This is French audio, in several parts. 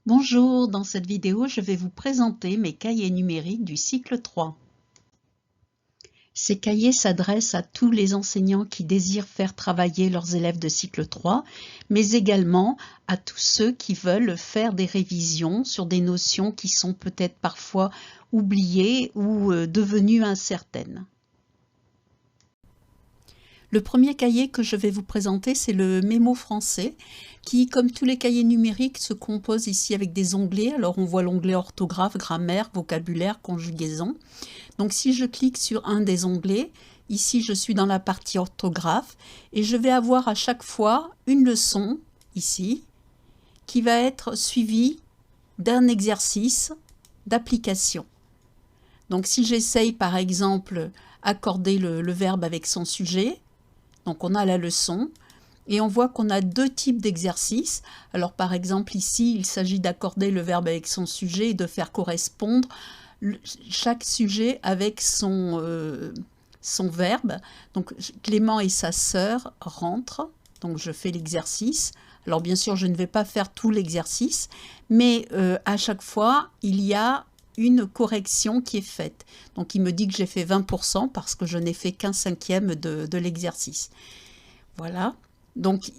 Bonjour, dans cette vidéo, je vais vous présenter mes cahiers numériques du cycle 3. Ces cahiers s'adressent à tous les enseignants qui désirent faire travailler leurs élèves de cycle 3, mais également à tous ceux qui veulent faire des révisions sur des notions qui sont peut-être parfois oubliées ou devenues incertaines. Le premier cahier que je vais vous présenter, c'est le mémo français, qui, comme tous les cahiers numériques, se compose ici avec des onglets. Alors, on voit l'onglet orthographe, grammaire, vocabulaire, conjugaison. Donc, si je clique sur un des onglets, ici, je suis dans la partie orthographe, et je vais avoir à chaque fois une leçon, ici, qui va être suivie d'un exercice d'application. Donc, si j'essaye, par exemple, accorder le verbe avec son sujet, donc on a la leçon et on voit qu'on a deux types d'exercices. Alors par exemple ici, il s'agit d'accorder le verbe avec son sujet et de faire correspondre chaque sujet avec son verbe. Donc Clément et sa sœur rentrent, donc je fais l'exercice. Alors bien sûr, je ne vais pas faire tout l'exercice, mais à chaque fois, il y a une correction qui est faite. Donc il me dit que j'ai fait 20% parce que je n'ai fait qu'un cinquième de l'exercice. Voilà. Donc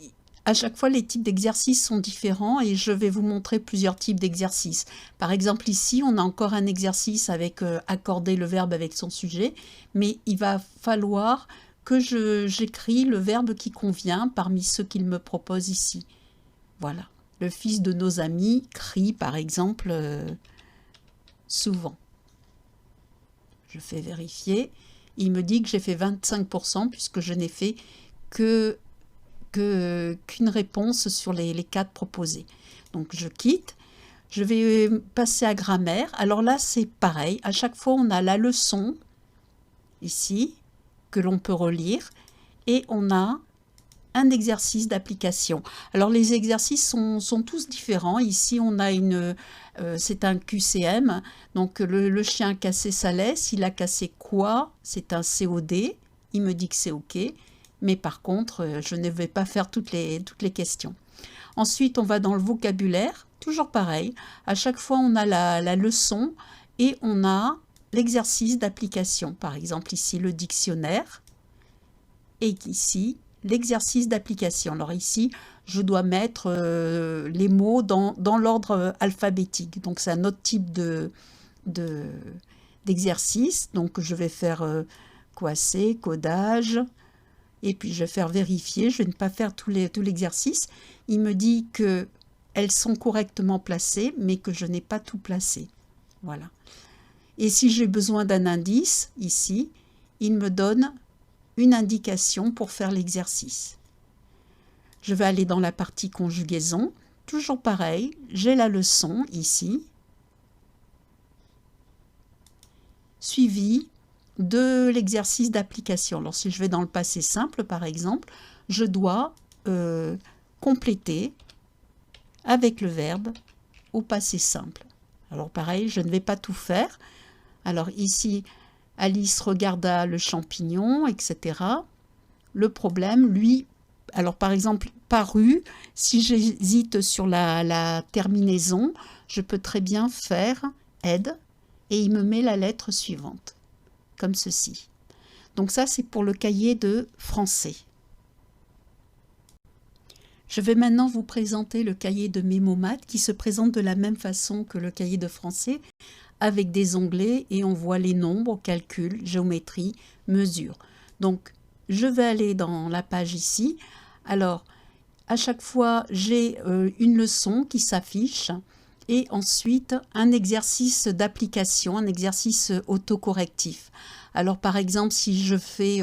à chaque fois, les types d'exercices sont différents et je vais vous montrer plusieurs types d'exercices. Par exemple, ici, on a encore un exercice avec accorder le verbe avec son sujet, mais il va falloir que j'écris le verbe qui convient parmi ceux qu'il me propose ici. Voilà. Le fils de nos amis crie, par exemple, souvent. Je fais vérifier. Il me dit que j'ai fait 25% puisque je n'ai fait qu'une réponse sur les 4 proposés. Donc je quitte. Je vais passer à grammaire. Alors là, c'est pareil. À chaque fois, on a la leçon, ici, que l'on peut relire. Et on a un exercice d'application. Alors les exercices sont tous différents. Ici on a c'est un QCM, donc le chien a cassé sa laisse, il a cassé quoi? C'est un COD, il me dit que c'est OK, mais par contre je ne vais pas faire toutes les questions. Ensuite on va dans le vocabulaire, toujours pareil, à chaque fois on a la leçon et on a l'exercice d'application. Par exemple ici le dictionnaire et ici l'exercice d'application. Alors ici, je dois mettre les mots dans l'ordre alphabétique. Donc c'est un autre type d'exercice. Donc je vais faire coasser, codage, et puis je vais faire vérifier. Je vais ne pas faire tout l'exercice. Il me dit qu'elles sont correctement placées, mais que je n'ai pas tout placé. Voilà. Et si j'ai besoin d'un indice, ici, il me donne une indication pour faire l'exercice. Je vais aller dans la partie conjugaison. Toujours pareil, j'ai la leçon ici, suivie de l'exercice d'application. Alors si je vais dans le passé simple, par exemple, je dois compléter avec le verbe au passé simple. Alors pareil, je ne vais pas tout faire. Alors ici, Alice regarda le champignon, etc. Le problème, lui, alors par exemple, paru, si j'hésite sur la terminaison, je peux très bien faire aide et il me met la lettre suivante, comme ceci. Donc ça, c'est pour le cahier de français. Je vais maintenant vous présenter le cahier de mémomat qui se présente de la même façon que le cahier de français, avec des onglets et on voit les nombres, calcul, géométrie, mesure. Donc, je vais aller dans la page ici. Alors, à chaque fois, j'ai une leçon qui s'affiche et ensuite un exercice d'application, un exercice autocorrectif. Alors, par exemple, si je fais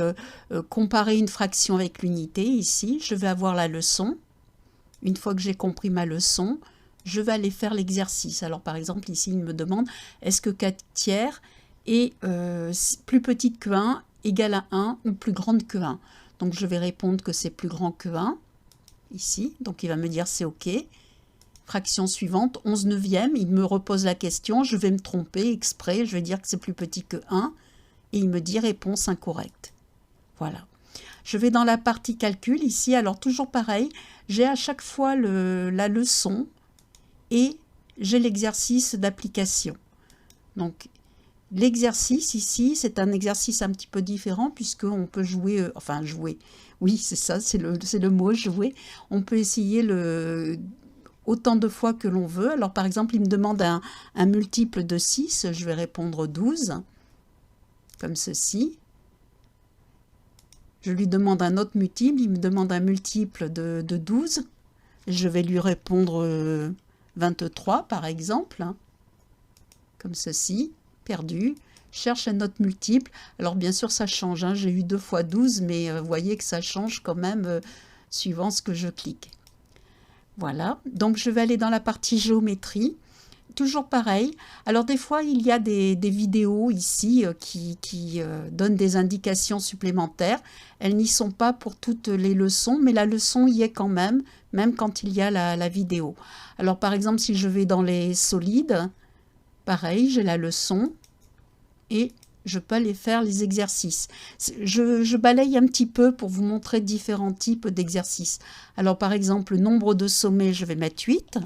comparer une fraction avec l'unité, ici, je vais avoir la leçon. Une fois que j'ai compris ma leçon, je vais aller faire l'exercice. Alors par exemple ici il me demande est-ce que 4 tiers est plus petite que 1, égale à 1 ou plus grande que 1. Donc je vais répondre que c'est plus grand que 1 ici, donc il va me dire c'est OK. Fraction suivante, 11 neuvième, il me repose la question, je vais me tromper exprès, je vais dire que c'est plus petit que 1 et il me dit réponse incorrecte. Voilà. Je vais dans la partie calcul ici, alors toujours pareil, j'ai à chaque fois la leçon et j'ai l'exercice d'application. Donc, l'exercice ici, c'est un exercice un petit peu différent puisqu'on peut jouer, enfin jouer, oui c'est ça, c'est le mot jouer. On peut essayer autant de fois que l'on veut. Alors par exemple, il me demande un multiple de 6, je vais répondre 12, comme ceci. Je lui demande un autre multiple, il me demande un multiple de 12. Je vais lui répondre 23 par exemple, comme ceci, perdu. Cherche un autre multiple. Alors bien sûr ça change, hein. J'ai eu 2 fois 12, mais vous voyez que ça change quand même suivant ce que je clique. Voilà, donc je vais aller dans la partie géométrie. Toujours pareil. Alors des fois, il y a des vidéos ici qui donnent des indications supplémentaires. Elles n'y sont pas pour toutes les leçons, mais la leçon y est quand même quand il y a la vidéo. Alors par exemple, si je vais dans les solides, pareil, j'ai la leçon et je peux aller faire les exercices. Je balaye un petit peu pour vous montrer différents types d'exercices. Alors par exemple, nombre de sommets, je vais mettre 8.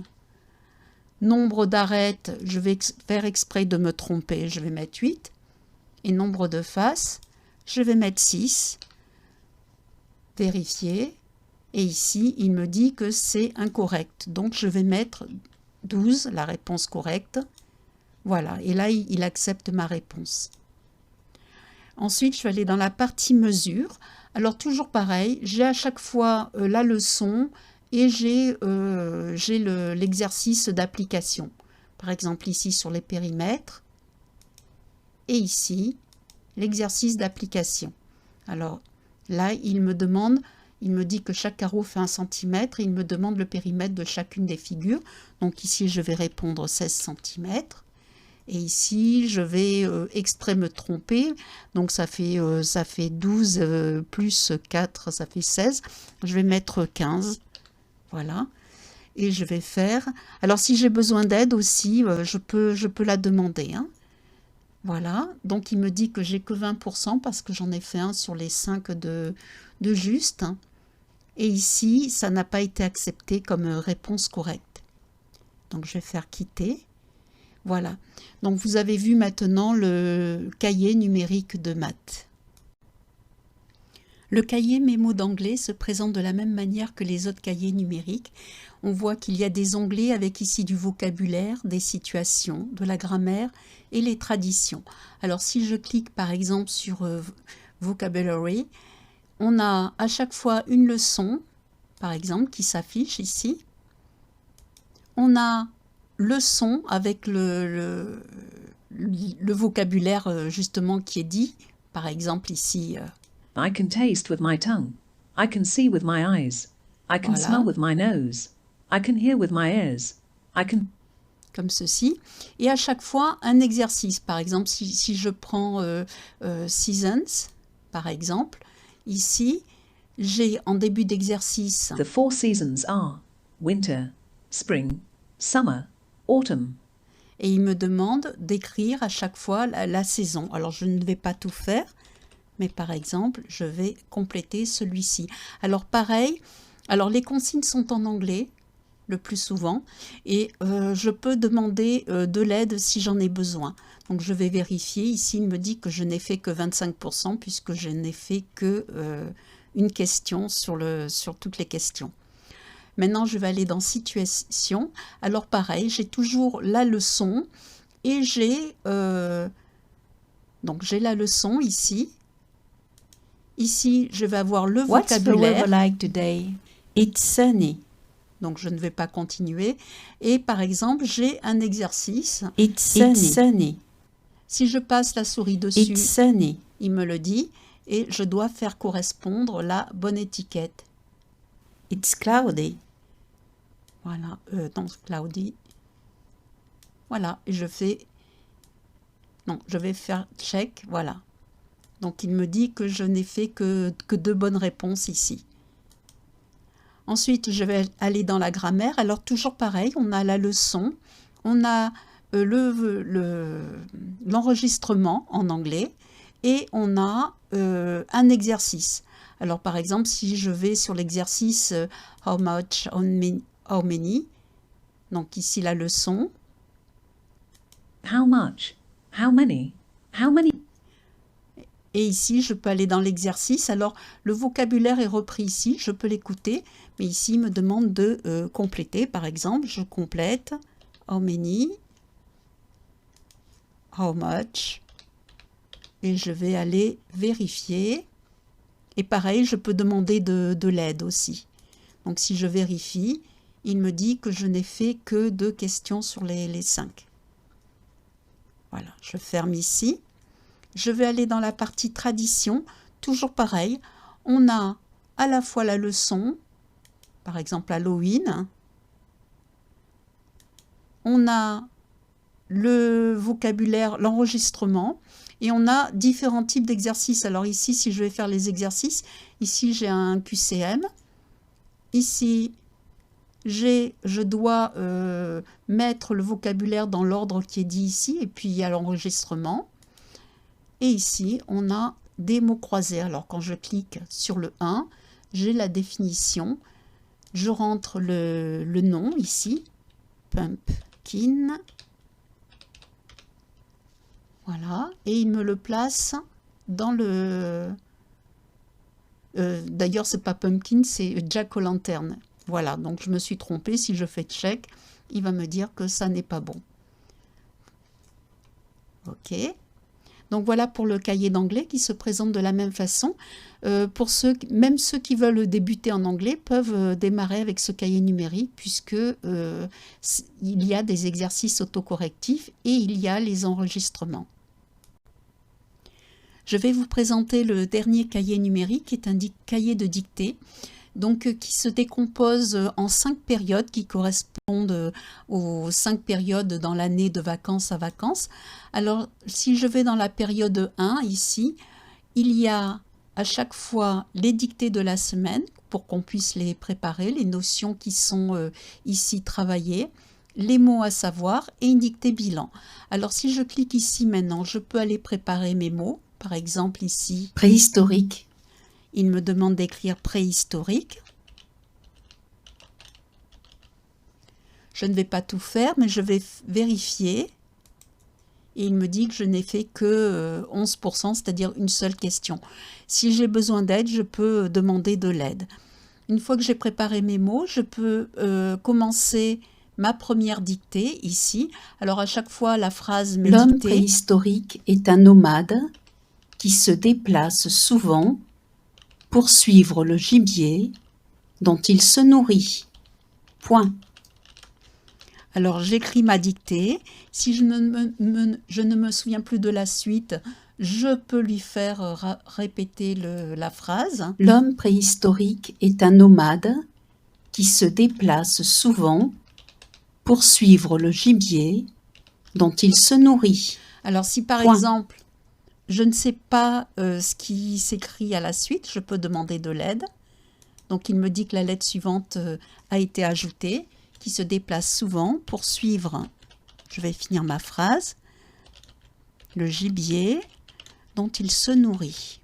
Nombre d'arêtes, je vais faire exprès de me tromper, je vais mettre 8. Et nombre de faces, je vais mettre 6. Vérifier. Et ici, il me dit que c'est incorrect. Donc, je vais mettre 12, la réponse correcte. Voilà. Et là, il accepte ma réponse. Ensuite, je vais aller dans la partie mesure. Alors, toujours pareil, j'ai à chaque fois la leçon et j'ai l'exercice d'application. Par exemple, ici sur les périmètres. Et ici, l'exercice d'application. Alors, là, il me dit que chaque carreau fait 1 cm et il me demande le périmètre de chacune des figures. Donc ici, je vais répondre 16 cm. Et ici, je vais exprès me tromper. Donc ça fait 12 plus 4, ça fait 16. Je vais mettre 15. Voilà. Et je vais faire... Alors si j'ai besoin d'aide aussi, je peux la demander, hein. Voilà. Donc il me dit que j'ai que 20% parce que j'en ai fait un sur les 5 de juste. Et ici, ça n'a pas été accepté comme réponse correcte. Donc je vais faire quitter. Voilà. Donc vous avez vu maintenant le cahier numérique de maths. Le cahier mémo d'anglais se présente de la même manière que les autres cahiers numériques. On voit qu'il y a des onglets avec ici du vocabulaire, des situations, de la grammaire et les traditions. Alors si je clique par exemple sur Vocabulary, on a à chaque fois une leçon, par exemple, qui s'affiche ici. On a le son avec le vocabulaire justement qui est dit. Par exemple ici... I can taste with my tongue. I can see with my eyes. I can smell with my nose. I can hear with my ears. I can... Comme ceci. Et à chaque fois, un exercice. Par exemple, si je prends Seasons, par exemple, ici, j'ai en début d'exercice... The 4 seasons are winter, spring, summer, autumn. Et il me demande d'écrire à chaque fois la saison. Alors, je ne vais pas tout faire. Mais par exemple, je vais compléter celui-ci. Alors pareil, alors les consignes sont en anglais, le plus souvent, et je peux demander de l'aide si j'en ai besoin. Donc je vais vérifier, ici il me dit que je n'ai fait que 25% puisque je n'ai fait que une question sur toutes les questions. Maintenant je vais aller dans situation. Alors pareil, j'ai toujours la leçon et j'ai la leçon ici. Ici, je vais avoir le vocabulaire. Like today? It's sunny. Donc, je ne vais pas continuer. Et par exemple, j'ai un exercice. It's sunny. Si je passe la souris dessus, It's sunny. Il me le dit. Et je dois faire correspondre la bonne étiquette. It's cloudy. Voilà. Donc, cloudy. Voilà. Et je fais... Non, je vais faire check. Voilà. Donc, il me dit que je n'ai fait que 2 bonnes réponses ici. Ensuite, je vais aller dans la grammaire. Alors, toujours pareil, on a la leçon, on a l'enregistrement en anglais et on a un exercice. Alors, par exemple, si je vais sur l'exercice how much, how many, Donc ici la leçon. How much? How many? How many? Et ici, je peux aller dans l'exercice. Alors, le vocabulaire est repris ici. Je peux l'écouter. Mais ici, il me demande de compléter. Par exemple, je complète. How many? How much? Et je vais aller vérifier. Et pareil, je peux demander de l'aide aussi. Donc, si je vérifie, il me dit que je n'ai fait que 2 questions sur les 5. Voilà, je ferme ici. Je vais aller dans la partie tradition. Toujours pareil, on a à la fois la leçon, par exemple Halloween. On a le vocabulaire, l'enregistrement. Et on a différents types d'exercices. Alors ici, si je vais faire les exercices, ici j'ai un QCM. Ici, je dois mettre le vocabulaire dans l'ordre qui est dit ici. Et puis il y a l'enregistrement. Et ici, on a des mots croisés. Alors, quand je clique sur le 1, j'ai la définition. Je rentre le nom ici, pumpkin. Voilà. Et il me le place dans le... D'ailleurs, c'est pas pumpkin, c'est jack-o'-lantern. Voilà, donc je me suis trompée. Si je fais check, il va me dire que ça n'est pas bon. OK. Donc voilà pour le cahier d'anglais qui se présente de la même façon. Pour même ceux qui veulent débuter en anglais peuvent démarrer avec ce cahier numérique puisque il y a des exercices autocorrectifs et il y a les enregistrements. Je vais vous présenter le dernier cahier numérique qui est un cahier de dictée. Donc, qui se décompose en 5 périodes qui correspondent aux 5 périodes dans l'année de vacances à vacances. Alors, si je vais dans la période 1, ici, il y a à chaque fois les dictées de la semaine pour qu'on puisse les préparer, les notions qui sont ici travaillées, les mots à savoir et une dictée bilan. Alors, si je clique ici maintenant, je peux aller préparer mes mots. Par exemple, ici, préhistorique. Il me demande d'écrire préhistorique. Je ne vais pas tout faire, mais je vais vérifier. Et il me dit que je n'ai fait que 11%, c'est-à-dire une seule question. Si j'ai besoin d'aide, je peux demander de l'aide. Une fois que j'ai préparé mes mots, je peux commencer ma première dictée ici. Alors à chaque fois, la phrase m'est L'homme dictée. préhistorique est un nomade qui se déplace souvent pour suivre le gibier dont il se nourrit. Point. Alors j'écris ma dictée. Si je ne me souviens plus de la suite, je peux lui faire répéter la phrase. L'homme préhistorique est un nomade qui se déplace souvent pour suivre le gibier dont il se nourrit. Alors si par Point. exemple, je ne sais pas ce qui s'écrit à la suite, je peux demander de l'aide. Donc il me dit que la lettre suivante a été ajoutée, qui se déplace souvent pour suivre, je vais finir ma phrase, le gibier dont il se nourrit.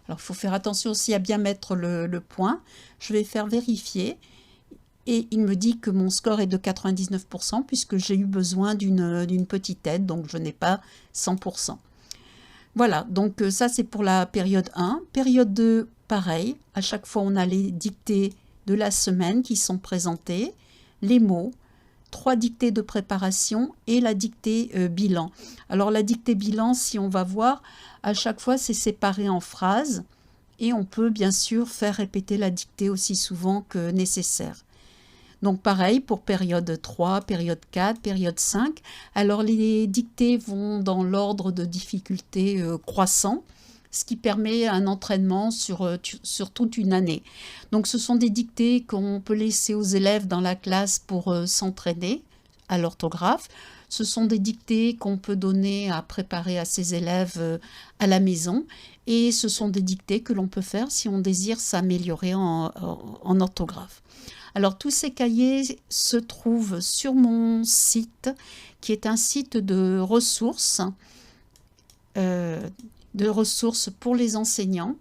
Alors il faut faire attention aussi à bien mettre le point. Je vais faire vérifier. Et il me dit que mon score est de 99% puisque j'ai eu besoin d'une petite aide, donc je n'ai pas 100%. Voilà, donc ça c'est pour la période 1. Période 2, pareil, à chaque fois on a les dictées de la semaine qui sont présentées, les mots, 3 dictées de préparation et la dictée bilan. Alors la dictée bilan, si on va voir, à chaque fois c'est séparé en phrases et on peut bien sûr faire répéter la dictée aussi souvent que nécessaire. Donc pareil pour période 3, période 4, période 5. Alors les dictées vont dans l'ordre de difficulté croissant, ce qui permet un entraînement sur toute une année. Donc ce sont des dictées qu'on peut laisser aux élèves dans la classe pour s'entraîner à l'orthographe. Ce sont des dictées qu'on peut donner à préparer à ses élèves à la maison. Et ce sont des dictées que l'on peut faire si on désire s'améliorer en orthographe. Alors tous ces cahiers se trouvent sur mon site qui est un site de ressources pour les enseignants.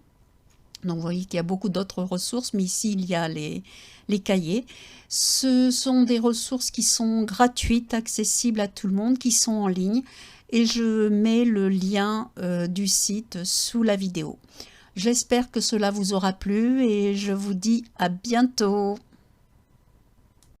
Donc vous voyez qu'il y a beaucoup d'autres ressources, mais ici il y a les cahiers. Ce sont des ressources qui sont gratuites, accessibles à tout le monde, qui sont en ligne. Et je mets le lien du site sous la vidéo. J'espère que cela vous aura plu et je vous dis à bientôt.